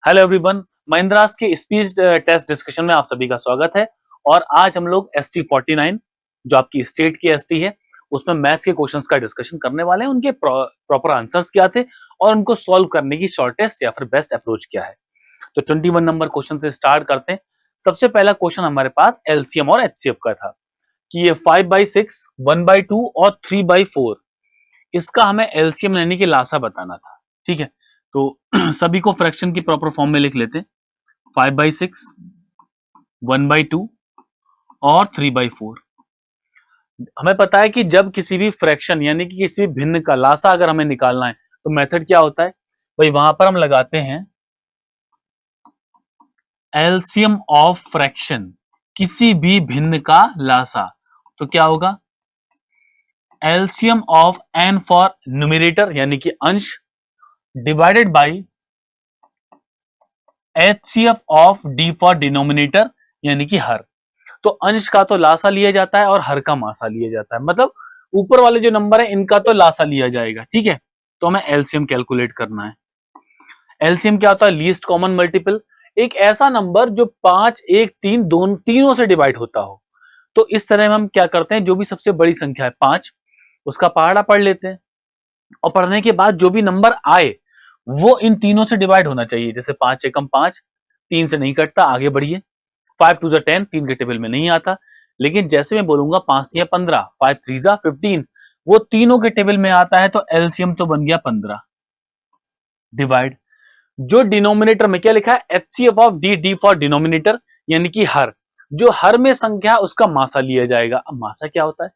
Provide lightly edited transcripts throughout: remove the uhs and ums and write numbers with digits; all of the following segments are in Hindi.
हेलो एवरीवन, महिंद्रास के स्पीच टेस्ट डिस्कशन में आप सभी का स्वागत है। और आज हम लोग ST49 जो आपकी स्टेट की एसटी है उसमें मैथ्स के क्वेश्चंस का डिस्कशन करने वाले हैं। उनके प्रॉपर आंसर्स क्या थे और उनको सॉल्व करने की शॉर्टेस्ट या फिर बेस्ट अप्रोच क्या है। तो 21 नंबर क्वेश्चन से स्टार्ट करते हैं। सबसे पहला क्वेश्चन हमारे पास एलसीएम और एचसीएफ का था कि ये 5/6, 1/2 और 3/4, इसका हमें एलसीएम यानी कि लासा बताना था। ठीक है, तो सभी को फ्रैक्शन की प्रॉपर फॉर्म में लिख लेते हैं। 5/6, 1/2 और 3/4। हमें पता है कि जब किसी भी फ्रैक्शन यानी कि किसी भी भिन्न का लासा अगर हमें निकालना है तो मेथड क्या होता है भाई, वहां पर हम लगाते हैं एलसीएम ऑफ फ्रैक्शन, किसी भी भिन्न का लासा। तो क्या होगा, LCM of N for numerator यानी कि अंश divided by HCF of D for denominator यानी कि हर। तो अंश का तो लासा लिया जाता है और हर का मासा लिया जाता है, मतलब ऊपर वाले जो नंबर है इनका तो लासा लिया जाएगा। ठीक है, तो हमें एलसीएम कैलकुलेट करना है। एलसीएम क्या होता है, लीस्ट कॉमन मल्टीपल, एक ऐसा नंबर जो 5, 1, 3 तीनों से डिवाइड होता हो। तो इस तरह हम क्या करते हैं, जो भी सबसे बड़ी संख्या है 5, उसका पहाड़ा पढ़ लेते हैं और पढ़ने के बाद जो भी नंबर आए वो इन तीनों से डिवाइड होना चाहिए। जैसे 5 एकम 5, 3 से नहीं कटता, आगे बढ़िए। 5 2 10, 3 के टेबल में नहीं आता, लेकिन जैसे मैं बोलूंगा 5 3 15, 5 3 15, वो तीनों के टेबल में आता है। तो एलसीएम तो बन गया 15 डिवाइड, जो डिनोमिनेटर में क्या लिखा है, HCF of D, D for denominator यानी कि हर, जो हर में संख्या उसका मासा लिया जाएगा। अब मासा क्या होता है,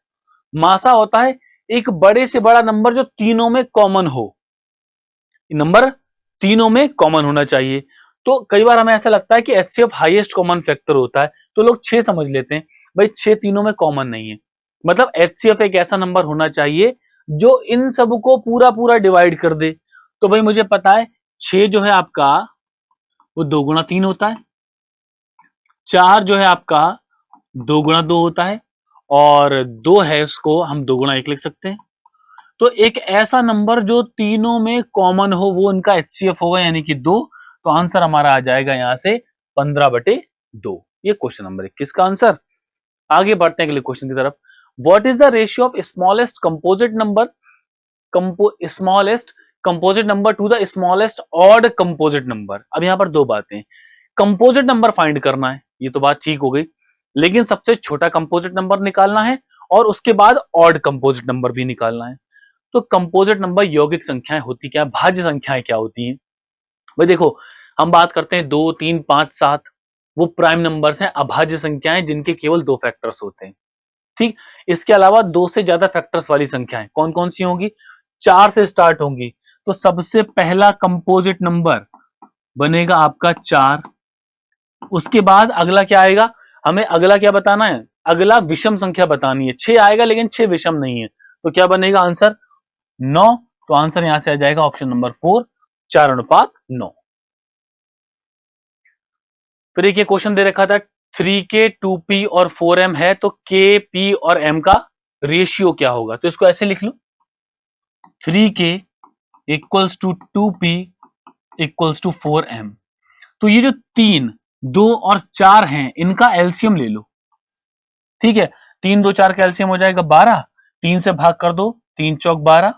मासा होता है एक बड़े से बड़ा नंबर जो तीनों में कॉमन हो। नंबर तीनों में कॉमन होना चाहिए। तो कई बार हमें ऐसा लगता है कि एचसीएफ हाईएस्ट कॉमन फैक्टर होता है, तो लोग 6 समझ लेते हैं। भाई 6 तीनों में कॉमन नहीं है, मतलब एचसीएफ एक ऐसा नंबर होना चाहिए जो इन सब को पूरा पूरा डिवाइड कर दे। तो भाई मुझे पता है 6 जो है आपका वो 2 गुणा 3 होता है, 4 जो है आपका 2 गुणा 2 होता है, और 2 है उसको हम 2 गुणा 1 लिख सकते हैं। तो एक ऐसा नंबर जो तीनों में कॉमन हो वो इनका एचसीएफ होगा यानी कि 2। तो आंसर हमारा आ जाएगा यहां से 15/2। ये क्वेश्चन नंबर 21 का आंसर। आगे बढ़ते हैं अगले क्वेश्चन की तरफ। What is the ratio of smallest composite number, smallest composite number two the smallest odd composite number. अब यहां पर दो बातें, कंपोजिट नंबर फाइंड करना है, ये तो बात ठीक हो गई, लेकिन सबसे छोटा कंपोजिट नंबर निकालना है और उसके बाद ऑड कंपोजिट नंबर भी निकालना है। तो कंपोजिट नंबर यौगिक संख्याएं होती क्या, भाज्य संख्याएं क्या होती हैं भाई। देखो हम बात करते हैं 2 3 5 7, वो प्राइम नंबर्स हैं, अभाज्य संख्याएं जिनके केवल 2 फैक्टर्स होते हैं। ठीक, इसके अलावा 2 से ज्यादा फैक्टर्स वाली संख्याएं कौन कौन सी होंगी, 4 से स्टार्ट होंगी। तो सबसे पहला कंपोजिट नंबर बनेगा आपका 4। उसके बाद अगला क्या आएगा, हमें अगला क्या बताना है, अगला विषम संख्या बतानी है। 6 आएगा लेकिन 6 विषम नहीं है, तो क्या बनेगा आंसर 9। तो आंसर यहां से आ जाएगा ऑप्शन नंबर 4, 4:9। फिर एक क्वेश्चन दे रखा था 3K 2P और 4M है, तो KP और M का रेशियो क्या होगा। तो इसको ऐसे लिख लो, 3K equals to 2P equals to 4M। तो ये जो 3, 2 और 4 हैं इनका एलसीएम ले लो। ठीक है, 3 2 4 का एलसीएम हो जाएगा 12, 3 से भाग कर दो 3 चौक 12,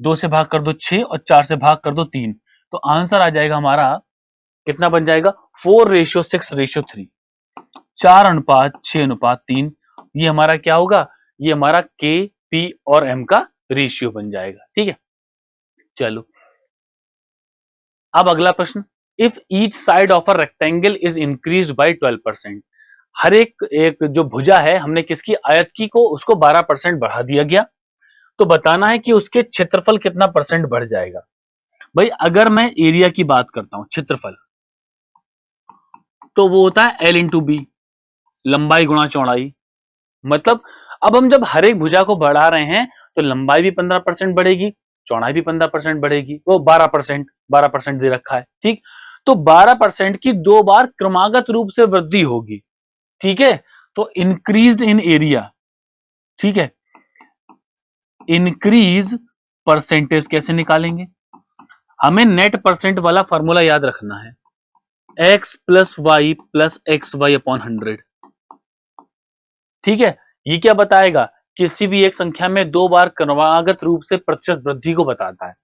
2 से भाग कर दो 6 और 4 से भाग कर दो 3। तो आंसर आ जाएगा हमारा कितना बन जाएगा, 4:6:3, 4:6:3। ये हमारा क्या होगा, ये हमारा के पी और एम का रेशियो बन जाएगा। ठीक है, चलो अब अगला प्रश्न, if each side of a rectangle is increased by 12%। हर एक जो भुजा है हमने किसकी, आयत की को, उसको 12% बढ़ा दिया गया, तो बताना है कि उसके क्षेत्रफल कितना परसेंट बढ़ जाएगा। भाई अगर मैं एरिया की बात करता हूं, क्षेत्रफल, तो वो होता है L इंटू बी, लंबाई गुणा चौड़ाई। मतलब अब हम जब हर एक भुजा को बढ़ा रहे हैं तो लंबाई भी 15% बढ़ेगी, चौड़ाई भी 15% बढ़ेगी, वो 12% दे रखा है। ठीक, तो 12% की 2 बार क्रमागत रूप से वृद्धि होगी। ठीक है, तो इंक्रीज इन एरिया, ठीक है, इंक्रीज परसेंटेज कैसे निकालेंगे, हमें नेट परसेंट वाला फॉर्मूला याद रखना है। x plus y plus x y upon 100। ठीक है, ये क्या बताएगा? किसी भी एक संख्या में दो बार क्रमागत रूप से प्रतिशत वृद्धि को बताता है।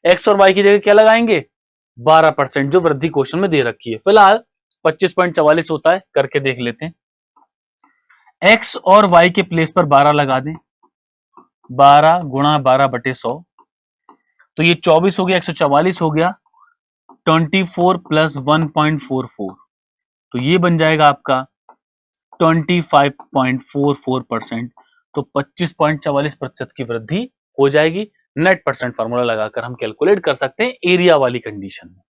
एक्स और वाई की जगह क्या लगाएंगे? 12%, जो वृद्धि क्वेश्चन में दे रखी है। फिलहाल 25.44 होता है, करके देख लेते हैं। एक्स और वाई के प्लेस पर 12 लगा दें। 12 गुणा 12/100, तो ये 24 हो गया, 144 हो गया। 24 प्लस 1.44, तो ये बन जाएगा आपका 25.44%। तो 25.44% की वृद्धि हो जाएगी। नेट परसेंट फार्मूला लगाकर हम कैलकुलेट कर सकते हैं एरिया वाली कंडीशन में।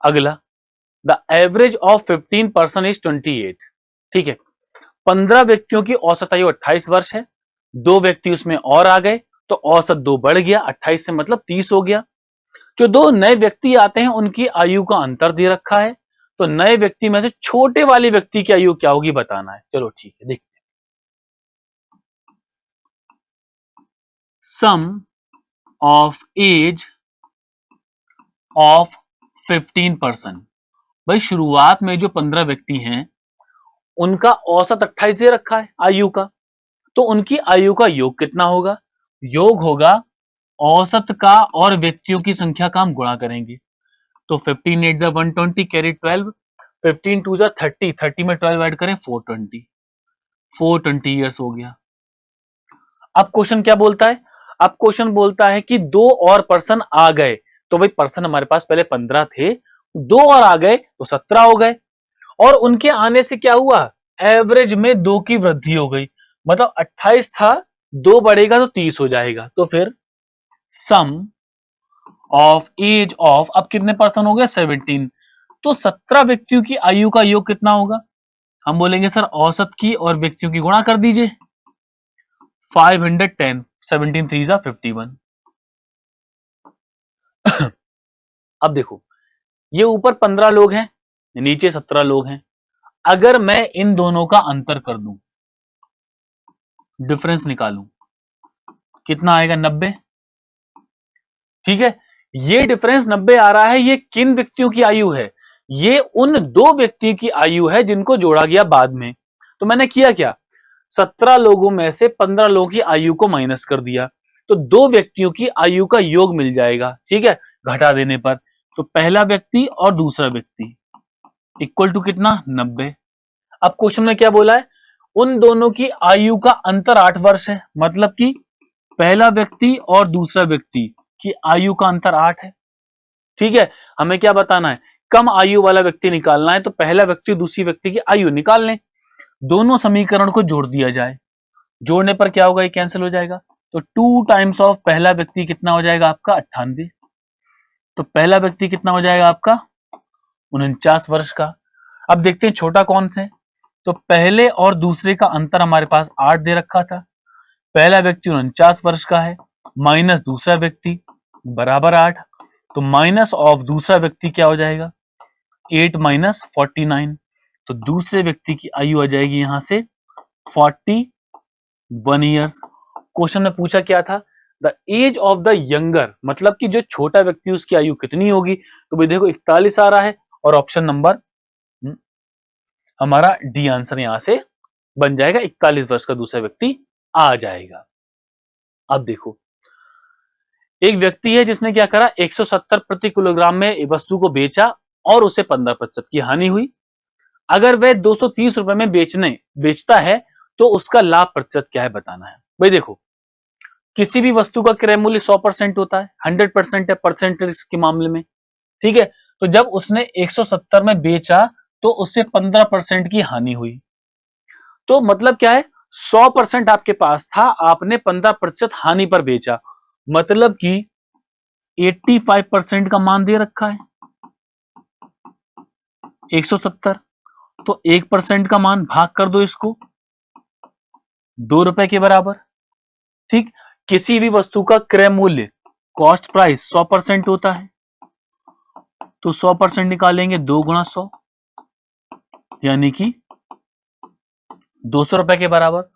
अगला, the average of 15 person is 28। ठीक है, 15 व्यक्तियों की औसत आयु 28 वर्ष है। 2 व्यक्ति उसमें और आ गए, तो औसत 2 बढ़ गया, 28 से मतलब 30 हो गया। जो 2 नए व्यक्ति आते हैं उनकी आयु का अंतर दे रखा है, तो नए व्यक्ति में से छोटे वाले व्यक्ति की आयु क्या होगी बताना है। चलो ठीक है, देखते हैं। सम ऑफ एज ऑफ 15 पर्सन। भाई शुरुआत में जो 15 व्यक्ति हैं उनका औसत 28 दे रखा है आयु का, तो उनकी आयु का योग कितना होगा? योग होगा औसत का और व्यक्तियों की संख्या का हम गुणा करेंगे। तो 15 8 जा 120 कैरी 12, 15 2 जा 30, 30 में 12 ऐड करें 420, 420 ईयर्स हो गया। अब क्वेश्चन क्या बोलता है? अब क्वेश्चन बोलता है कि 2 और पर्सन आ गए, तो भाई पर्सन हमारे पास पहले 15 थे, 2 और आ गए तो 17 हो गए, और उनके आने से क्या हुआ? एवरेज में 2 की वृद्धि हो गई। मतलब 28 था, 2 बढ़ेगा तो 30 हो जाएगा। तो फिर सम ऑफ एज ऑफ, अब कितने पर्सन हो गए? 17। तो 17 व्यक्तियों की आयु का योग कितना होगा? हम बोलेंगे सर औसत की और व्यक्तियों की गुणा कर दीजिए। 510, 17 3 जा 51। अब देखो, ये ऊपर 15 लोग हैं, नीचे 17 लोग हैं। अगर मैं इन दोनों का अंतर कर दूं, डिफरेंस निकालूं, कितना आएगा? 90। ठीक है, ये डिफरेंस 90 आ रहा है, ये किन व्यक्तियों की आयु है? ये उन 2 व्यक्तियों की आयु है जिनको जोड़ा गया बाद में। तो मैंने किया क्या? 17 लोगों में से 15 लोगों की आयु को माइनस कर दिया, तो 2 व्यक्तियों की आयु का योग मिल जाएगा। ठीक है, घटा देने पर, तो पहला व्यक्ति और दूसरा व्यक्ति इक्वल टू कितना? 90। अब क्वेश्चन में क्या बोला है? उन दोनों की आयु का अंतर 8 वर्ष है, मतलब कि पहला व्यक्ति और दूसरा व्यक्ति की आयु का अंतर 8 है। ठीक है, हमें क्या बताना है? कम आयु वाला व्यक्ति निकालना है, तो पहला व्यक्ति दूसरी व्यक्ति की आयु निकाल लें। दोनों समीकरण को जोड़ दिया जाए, जोड़ने पर क्या होगा? ये कैंसिल हो जाएगा। तो 2 टाइम्स ऑफ पहला व्यक्ति कितना हो जाएगा आपका? 98। तो पहला व्यक्ति कितना हो जाएगा आपका? 49 वर्ष का। अब देखते हैं छोटा कौन से। तो पहले और दूसरे का अंतर हमारे पास 8 दे रखा था। पहला व्यक्ति 49 वर्ष का है, माइनस दूसरा व्यक्ति बराबर 8। तो माइनस ऑफ दूसरा व्यक्ति क्या हो जाएगा? 8 माइनस 49। तो दूसरे व्यक्ति की आयु आ जाएगी यहां से 41 ईयर्स। क्वेश्चन में पूछा क्या था? The age of the younger, मतलब कि जो छोटा व्यक्ति उसकी आयु कितनी होगी? तो भाई देखो 41 आ रहा है, और ऑप्शन नंबर हमारा डी आंसर यहां से बन जाएगा। 41 वर्ष का दूसरा व्यक्ति आ जाएगा। अब देखो, एक व्यक्ति है जिसने क्या करा? 170 प्रति किलोग्राम में वस्तु को बेचा और उसे 15% की हानि हुई। अगर वह 230 रुपए में बेचता है तो उसका लाभ प्रतिशत क्या है बताना है। भाई देखो, किसी भी वस्तु का क्रय मूल्य 100% होता है, 100% है परसेंटेज के मामले में। ठीक है, तो जब उसने 170 में बेचा तो उससे 15% की हानि हुई। तो मतलब क्या है? 100% आपके पास था, आपने 15% हानि पर बेचा, मतलब कि 85% का मान दे रखा है 170। तो 1% का मान भाग कर दो इसको, 2 रुपए के बराबर। ठीक, किसी भी वस्तु का क्रय मूल्य कॉस्ट प्राइस 100% होता है, तो 100% निकालेंगे 2 गुणा 100, यानी कि 200 रुपए के बराबर।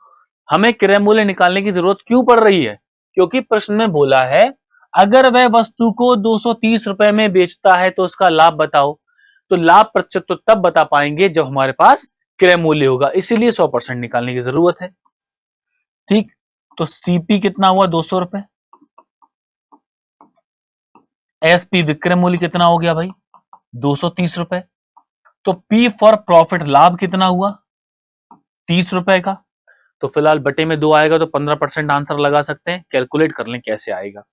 हमें क्रय मूल्य निकालने की जरूरत क्यों पड़ रही है? क्योंकि प्रश्न में बोला है अगर वह वस्तु को 230 रुपए में बेचता है तो उसका लाभ बताओ। तो लाभ प्रतिशत तो तब बता पाएंगे जब हमारे पास क्रय मूल्य होगा, इसीलिए 100% निकालने की जरूरत है। ठीक, तो सीपी कितना हुआ 200 रुपए, एसपी विक्रय मूल्य कितना हो गया भाई 230 रुपए, तो पी फॉर प्रॉफिट लाभ कितना हुआ 30 रुपए का। तो फिलहाल बटे में 2 आएगा तो 15% आंसर लगा सकते हैं, कैलकुलेट कर लें कैसे आएगा।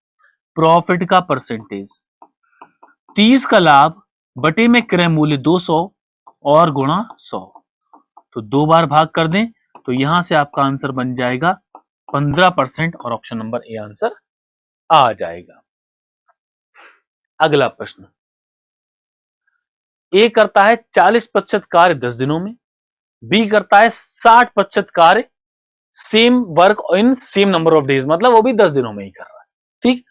प्रॉफिट का परसेंटेज 30 का लाभ बटे में क्रय मूल्य 200 और गुणा 100, तो 2 बार भाग कर दें तो यहां से आपका आंसर बन जाएगा 15% और ऑप्शन नंबर ए आंसर आ जाएगा। अगला प्रश्न, ए करता है 40% कार्य 10 दिनों में, बी करता है 60% कार्य same work in same number of days, मतलब वो भी 10 दिनों में ही कर रहा है। ठीक,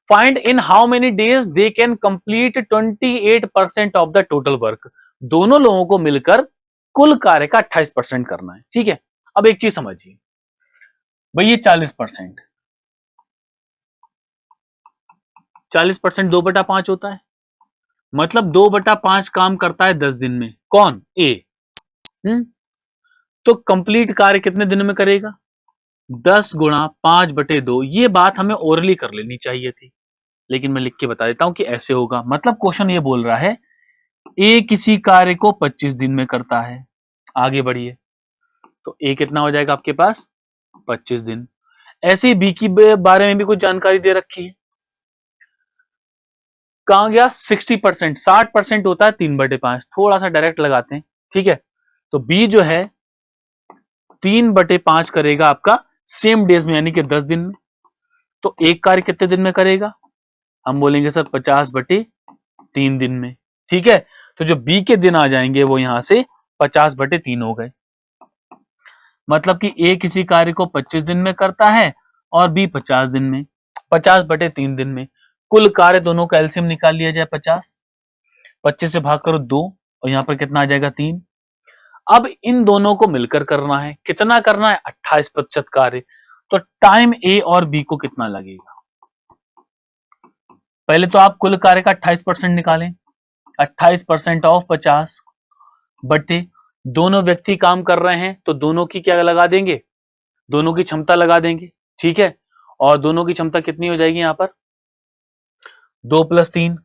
find in how many days they can complete 28% of the total work, दोनों लोगों को मिलकर कुल कार्य का 28% करना है। ठीक है, अब एक चीज समझिए भाई, ये 40%, 40% 2/5 होता है, मतलब 2/5 काम करता है 10 दिन में, कौन ए। तो कंप्लीट कार्य कितने दिन में करेगा 10 गुणा 5/2, ये बात हमें ओरली कर लेनी चाहिए थी, लेकिन मैं लिख के बता देता हूं कि ऐसे होगा। मतलब क्वेश्चन ये बोल रहा है ए किसी कार्य को 25 दिन में करता है, आगे बढ़िए, तो ए कितना हो जाएगा आपके पास 25 दिन। ऐसे ही बी की बारे में भी कुछ जानकारी दे रखी है, कहां गया 60%, 60% होता है 3/5, थोड़ा सा डायरेक्ट लगाते हैं। ठीक है, तो बी जो है 3/5 करेगा आपका सेम डेज में, यानी कि 10 दिन में। तो एक कार्य कितने दिन में करेगा, हम बोलेंगे सर 50/3 दिन में। ठीक है, तो जो बी के दिन आ जाएंगे वो यहां से 50/3 हो गए, मतलब कि ए किसी कार्य को 25 दिन में करता है और बी 50 दिन में, 50/3 दिन में। कुल कार्य दोनों का एलसीएम निकाल लिया जाए 50, 25 से भाग करो 2 और यहां पर कितना आ जाएगा 3। अब इन दोनों को मिलकर करना है, कितना करना है 28% कार्य, तो टाइम ए और बी को कितना लगेगा, पहले तो आप कुल कार्य का 28% निकालें, 28% ऑफ 50 बटे दोनों व्यक्ति काम कर रहे हैं तो दोनों की क्या लगा देंगे, दोनों की क्षमता लगा देंगे। ठीक है, और दोनों की क्षमता कितनी हो जाएगी यहां पर 2 + 3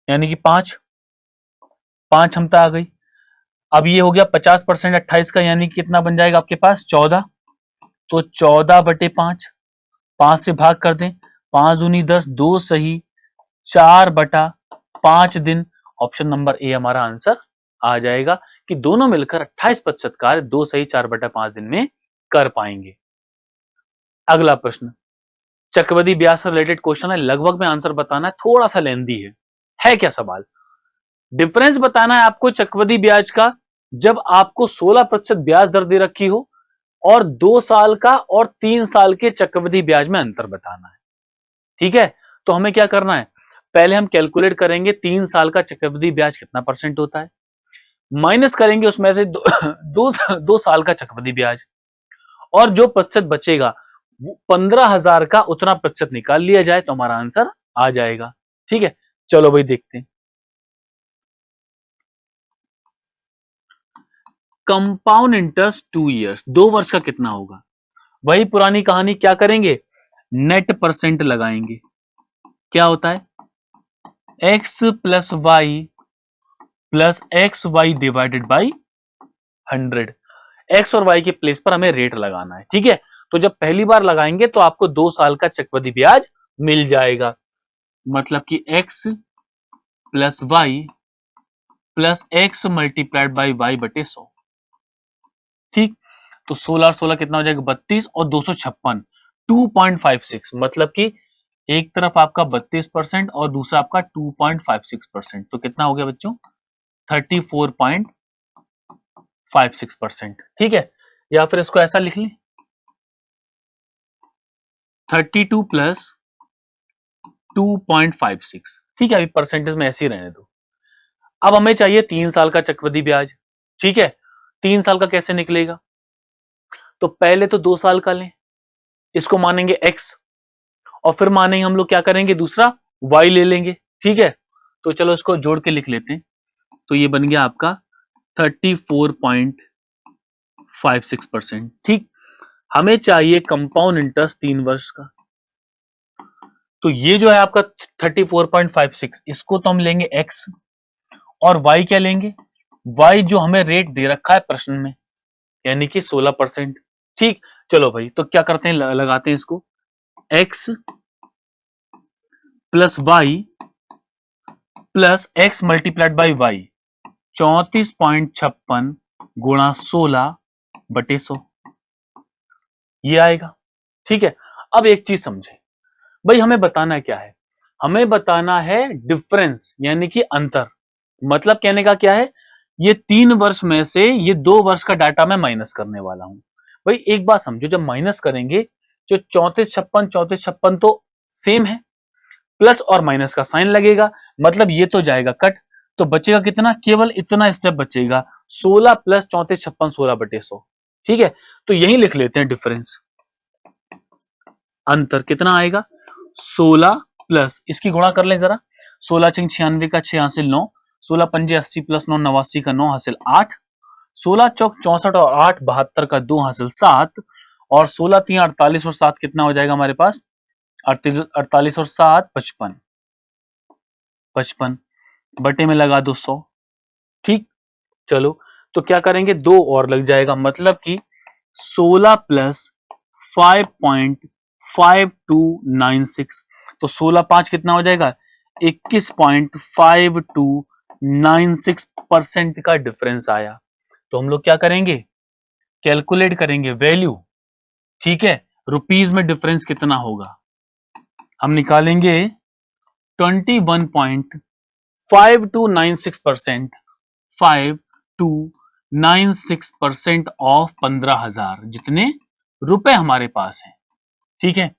यानी कि 5 क्षमता आ गई। अब ये हो गया 50% 28 का, यानी कितना बन जाएगा आपके पास 14, तो 14/5, 5 से भाग कर दें, 5 दूनी 10, 2 सही 4/5 दिन। ऑप्शन नंबर ए हमारा आंसर आ जाएगा कि दोनों मिलकर 28% कार्य 2 सही 4/5 दिन में कर पाएंगे। अगला प्रश्न, चक्रवृद्धि ब्याज से रिलेटेड क्वेश्चन है, लगभग में आंसर बताना है, थोड़ा सा लेंदी है क्या सवाल। डिफरेंस बताना है आपको चक्रवृद्धि ब्याज का, जब आपको 16% ब्याज दर दे रखी हो और 2 साल का और 3 साल के चक्रवृद्धि ब्याज में अंतर बताना है। ठीक है, तो हमें क्या करना है, पहले हम कैलकुलेट करेंगे 3 साल का चक्रवृद्धि ब्याज कितना परसेंट होता है, माइनस करेंगे उसमें से 2 साल का चक्रवृद्धि ब्याज, और जो प्रतिशत बचेगा 15,000 का उतना प्रतिशत निकाल लिया जाए तो हमारा आंसर आ जाएगा। ठीक है, चलो भाई देखते हैं। कंपाउंड इंटरेस्ट 2 ईयर्स, 2 वर्ष का कितना होगा, वही पुरानी कहानी, क्या करेंगे नेट परसेंट लगाएंगे, क्या होता है x + y + xy divided by 100, x और y के प्लेस पर हमें रेट लगाना है। ठीक है, तो जब पहली बार लगाएंगे तो आपको 2 साल का चक्रवृद्धि ब्याज मिल जाएगा, मतलब कि x + y + x multiplied by y/100। ठीक, तो 16 और 16 कितना हो जाएगा 32 और 256, 2.56, मतलब कि एक तरफ आपका 32% और दूसरा आपका 2.56%, तो कितना हो गया बच्चों 34.56%। ठीक है, या फिर इसको ऐसा लिख लें 32 + 2.56। ठीक है, अभी परसेंटेज में ऐसे ही रहने दो। अब हमें चाहिए 3 साल का चक्रवृद्धि ब्याज। ठीक है, 3 साल का कैसे निकलेगा, तो पहले तो 2 साल का लें, इसको मानेंगे x, और फिर मानेंगे हम लोग क्या करेंगे दूसरा y ले लेंगे। ठीक है, तो चलो इसको जोड़ के लिख लेते हैं, तो ये बन गया आपका 34.56%। ठीक, हमें चाहिए कंपाउंड इंटरेस्ट 3 वर्ष का, तो ये जो है आपका 34.56, इसको तो हम लेंगे x, और y क्या लेंगे, y जो हमें रेट दे रखा है प्रश्न में, यानी कि 16%। ठीक, चलो भाई, तो क्या करते हैं, लगाते हैं इसको, x plus y plus x multiplied by y, 34.56 गुणा 16/100, ये आएगा। ठीक है, अब एक चीज समझे भाई, हमें बताना क्या है, हमें बताना है डिफरेंस, यानी कि अंतर। मतलब कहने का क्या है, ये 3 वर्ष में से ये 2 वर्ष का डाटा मैं माइनस करने वाला हूं। भाई एक बात समझो, जब माइनस करेंगे जो 3456 तो सेम है, प्लस और माइनस का साइन लगेगा, मतलब ये तो जाएगा कट, तो बचेगा कितना, केवल इतना स्टेप बचेगा, 16 प्लस 3456 16/100। ठीक है, तो यही लिख लेते हैं डिफरेंस, अंतर कितना आएगा, 16 प्लस, इसकी गुणा कर लें जरा, 16 छंग 96 का 6 हासिल 9, 16 पंजे 80 प्लस 9 89 का 9 हासिल 8, 16 चौक 64 और 8 72 का 2 हासिल 7, और 16 3 48 और 7 कितना हो जाएगा हमारे पास, 48 और 7 55, 55 बटे में लगा दो 100। ठीक, चलो तो क्या करेंगे, 2 और लग जाएगा, मतलब कि 16 प्लस 5.5296, तो 16 5 कितना हो जाएगा, 21.5296% का डिफरेंस आया। तो हम लोग क्या करेंगे, कैलकुलेट करेंगे वैल्यू। ठीक है, रुपीज में डिफरेंस कितना होगा, हम निकालेंगे 21.5296%, 5296% ऑफ 15,000, जितने रुपए हमारे पास हैं। ठीक है,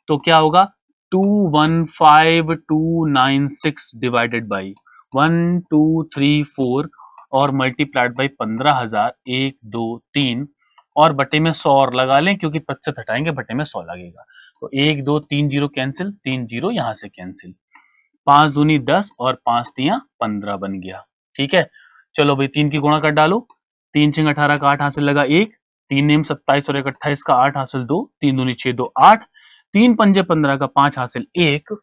तो क्या होगा, 215296 डिवाइडेड बाई 1234 और मल्टीप्लाइड बाई 15,000, 1 2 3 और बटे में 100 और लगा लें, क्योंकि प्रतिशत हटाएंगे बटे में 100 लगेगा, तो 1 2 3 जीरो कैंसिल, 3 जीरो यहां से कैंसिल, 5 दूनी 10 और 5 तिया 15 बन गया। ठीक है, चलो भाई 3 की गुणा कर डालो, 3 6 18 का 8 हासिल लगा 1, 3 नेम 27 और 1 28 का 8 हासिल 2, 3 दूनी 6 2 8, 3 पंजे 15 का 5 हासिल 1,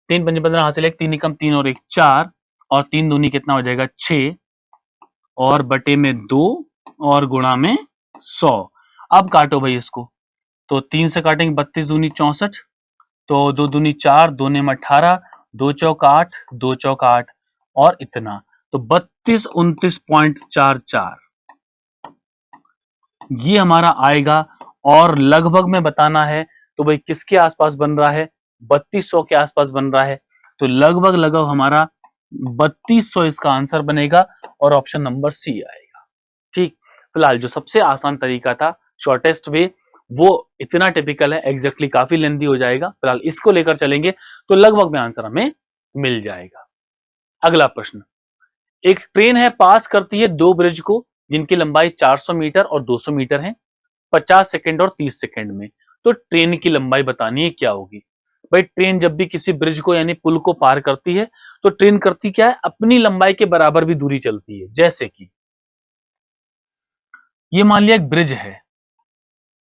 3 पंजे 15 हासिल 1, 3 निकम 3 और 1 4, और 3 दूनी कितना हो जाएगा 6, और बटे में 2 और गुणा में 100। अब काटो भाई इसको, तो 3 से काटेंगे 32 दूनी 64, तो 2 दूनी 4, 2 नेम 18, 2 चौक 8, 2 चौक 8 और इतना, तो 32 29.44 ये हमारा आएगा। और लगभग में बताना है तो भाई किसके आसपास बन रहा है, 3200 के आसपास बन रहा है, तो लगभग लगभग हमारा 3200 इसका आंसर बनेगा, और ऑप्शन नंबर सी आएगा। ठीक, फिलहाल जो सबसे आसान तरीका था, शॉर्टेस्ट वे, वो इतना टिपिकल है, एग्जैक्टली काफी लेंथी हो जाएगा, फिलहाल इसको लेकर चलेंगे तो लगभग में आंसर हमें मिल जाएगा। अगला प्रश्न, एक ट्रेन है, पास करती है 2 ब्रिज को जिनकी लंबाई 400 मीटर और 200 मीटर है, 50 सेकंड और 30 सेकंड में, तो ट्रेन की लंबाई बतानी है क्या होगी। भाई ट्रेन जब भी किसी ब्रिज को यानी पुल को पार करती है, तो ट्रेन करती क्या है, अपनी लंबाई के बराबर भी दूरी चलती है। जैसे कि ये मान लिया एक ब्रिज है,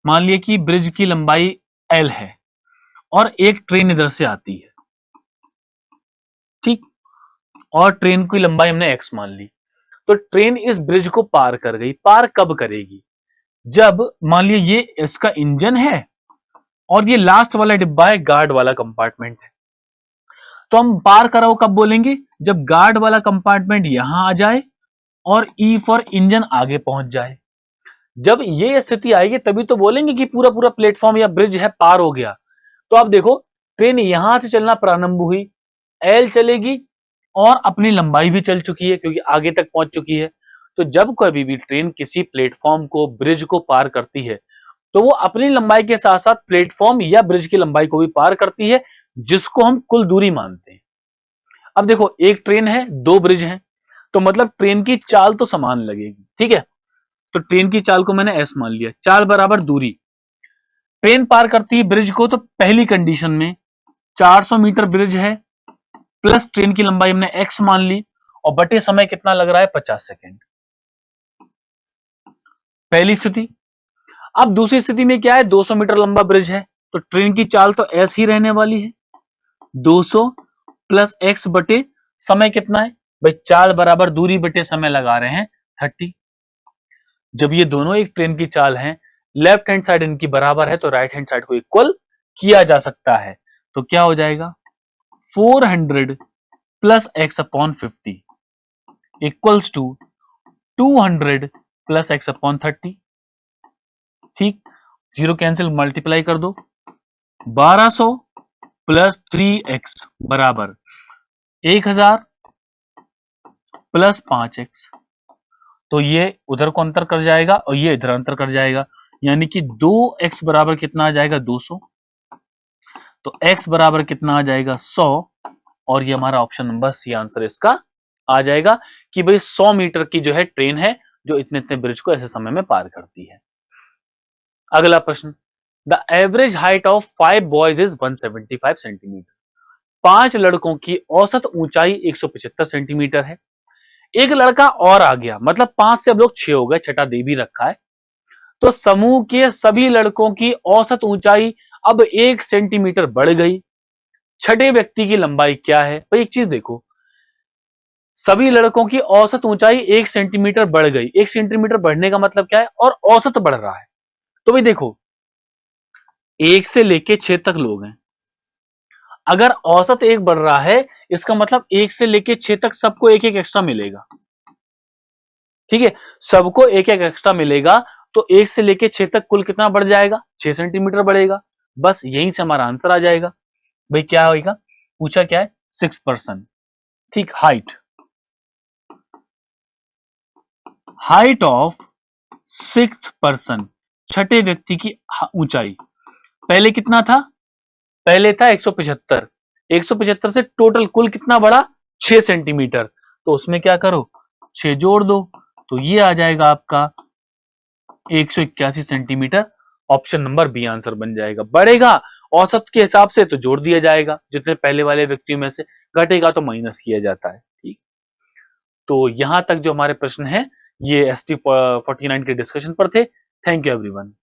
मान लिया कि ब्रिज की लंबाई L है, और एक ट्रेन इधर से आती है। ठीक, और ट्रेन की लंबाई हमने x मान ली, तो ट्रेन इस ब्रिज को पार कर गई। पार कब करेगी, जब मान लिया ये इसका इंजन है और ये लास्ट वाला डिब्बा है, गार्ड वाला कंपार्टमेंट है, तो हम पार कराओ कब बोलेंगे, जब गार्ड वाला कंपार्टमेंट यहां आ जाए और ई फॉर इंजन आगे पहुंच जाए। जब ये स्थिति आएगी तभी तो बोलेंगे कि पूरा पूरा प्लेटफॉर्म या ब्रिज है पार हो गया। तो आप देखो, ट्रेन यहां से चलना प्रारंभ हुई, एल चलेगी और अपनी लंबाई भी चल चुकी है क्योंकि आगे तक पहुंच चुकी है। तो जब कभी भी ट्रेन किसी प्लेटफॉर्म को, ब्रिज को पार करती है, तो वो अपनी लंबाई के साथ साथ प्लेटफॉर्म या ब्रिज की लंबाई को भी पार करती है, जिसको हम कुल दूरी मानते हैं। अब देखो, एक ट्रेन है, 2 ब्रिज हैं, तो मतलब ट्रेन की चाल तो समान लगेगी। ठीक है, तो ट्रेन की चाल को मैंने एस मान लिया, चाल बराबर दूरी। ट्रेन पार करती है ब्रिज को, तो पहली कंडीशन में 400 मीटर ब्रिज है, प्लस ट्रेन की लंबाई हमने x मान ली, और बटे समय कितना लग रहा है 50 सेकेंड। पहली स्थिति। अब दूसरी स्थिति में क्या है, 200 मीटर लंबा ब्रिज है, तो ट्रेन की चाल तो s ही रहने वाली है, 200 प्लस x बटे समय कितना है भाई, चाल बराबर दूरी बटे समय लगा रहे हैं 30। जब ये दोनों एक ट्रेन की चाल हैं, लेफ्ट हैंड साइड इनकी बराबर है, तो राइट हैंड साइड को इक्वल किया जा सकता है। तो क्या हो जाएगा, 400 plus x upon 50 equals to 200 plus x upon 30। ठीक, जीरो कैंसिल, मल्टीप्लाई कर दो, 1200 प्लस 3x बराबर 1000 प्लस 5x। तो ये उधर को अंतर कर जाएगा और ये इधर अंतर कर जाएगा, यानी कि 2x बराबर कितना आ जाएगा 200, तो x बराबर कितना आ जाएगा 100, और ये हमारा ऑप्शन नंबर सी आंसर इसका आ जाएगा कि भाई 100 मीटर की जो है ट्रेन है जो इतने इतने ब्रिज को ऐसे समय में पार करती है। अगला प्रश्न, the average height of 5 boys is 175 centimetre. 5 लड़कों की औसत ऊंचाई 175 सेंटीमीटर है। एक लड़का और आ गया, मतलब 5 से अब लोग 6 हो गए, छठा दे भी रखा है, तो समूह के सभी लड़कों की औसत ऊंचाई अब 1 सेंटीमीटर बढ़ गई। छठे व्यक्ति की लंबाई क्या है भाई, एक चीज देखो, सभी लड़कों की औसत ऊंचाई 1 सेंटीमीटर बढ़ गई, 1 सेंटीमीटर बढ़ने का मतलब क्या है, और औसत बढ़ रहा है। तो भाई देखो, 1 से लेके 6 तक लोग हैं, अगर औसत 1 बढ़ रहा है, इसका मतलब 1 से लेके 6 तक सबको एक एक एक्स्ट्रा मिलेगा। ठीक है, सबको एक एक एक्स्ट्रा मिलेगा, तो 1 से लेके 6 तक कुल कितना बढ़ जाएगा, 6 सेंटीमीटर बढ़ेगा। बस यहीं से हमारा आंसर आ जाएगा। भाई क्या होगा, पूछा क्या है, 6%। ठीक, हाइट ऑफ 6th पर्सन, छठे व्यक्ति की ऊंचाई। पहले कितना था, पहले था 175, 175 से टोटल कुल कितना बढ़ा 6 सेंटीमीटर, तो उसमें क्या करो 6 जोड़ दो, तो ये आ जाएगा आपका 181 centimetre. Option number B answer बन जाएगा। बढ़ेगा औसत के हिसाब से तो जोड़ दिया जाएगा, जितने पहले वाले व्यक्तियों में से, घटेगा तो माइनस किया जाता है। ठीक, तो यहां तक जो हमारे प्रश्न हैं ये ST 49 के डिस्कशन पर थे। Thank you everyone.